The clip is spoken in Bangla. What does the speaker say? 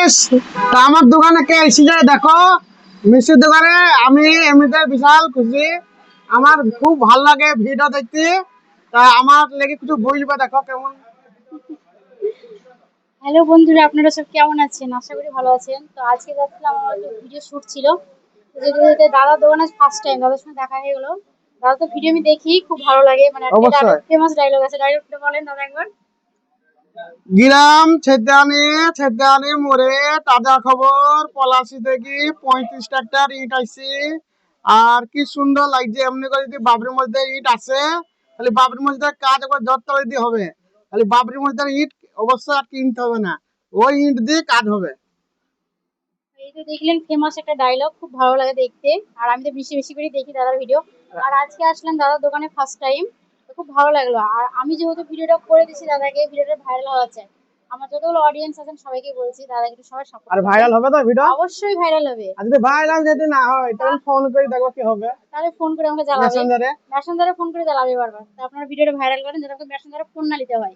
গাইস, আমার দোকানে কে এসেছে দেখো। মিষ্টির দোকানে আমি এমনিতে বিশাল খুশি। আমার খুব ভালো লাগে ভিডিও দেখতে। তা আমার লেগে কিছু বলবে, দেখো কেমন। হ্যালো বন্ধুরা, আপনারা সব কেমন আছেন? আশা করি ভালো আছেন। তো আজকে যাচ্ছিলাম, আমার একটা ভিডিও শুট ছিল। তো যেতে যেতে দাদার দোকানে ফার্স্ট টাইম দাদার সঙ্গে দেখা হয়ে গেলো। দাদা তো ভিডিও আমি দেখি, খুব ভালো লাগে। মানে একটা অবশ্যই ফেমাস ডায়লগ আছে, ডায়লগটা বলেন দাদা একবার। গ্রাম ছেদানি ছেদানি মোড়ে তাজা খবর পলাশি থেকে 35 ট্রাক্টর ইট আইছি। আর কি সুন্দর লাগছে। এমনি করে যদি বাবরির মধ্যে ইট আসে, তাহলে বাবরির মধ্যে কাজ একবার জোর তলে দিয়ে হবে। তাহলে বাবরির মধ্যে ইট অবশ্যই আর কিনতে হবে না, ওই ইট দিয়ে কাজ হবে। এই তো দেখলেন ফেমাস একটা ডায়লগ, খুব ভালো লাগে দেখতে। আর আমি তো বেশি বেশি করে দেখি দাদার ভিডিও। আর আজকে আসলাম দাদার দোকানে ফার্স্ট টাইম, তো খুব ভালো লাগলো। আর আমি যেহেতু ভিডিওটা করে দিচ্ছি দাদাকে, ভিডিওটা ভাইরাল হওয়া চাই। আমার যতগুলো অডিয়েন্স আছেন সবাইকে বলছি দাদাকে একটু সবাই সাপোর্ট আর করবেন। ভাইরাল হবে তো ভিডিও। অবশ্যই ভাইরাল হবে। আর যদি ভাইরাল যদি না হয় তখন তা- ফোন করে দেখবো কি হবে। তাহলে ফোন করে আমাকে জ্বালাবে, মেসেঞ্জারে। মেসেঞ্জারে ফোন করে জ্বালাবে বারবার। তো আপনার ভিডিওটা ভাইরাল করেন, যাতে আমাকে মেসেঞ্জারে ফোন না নিতে হয়।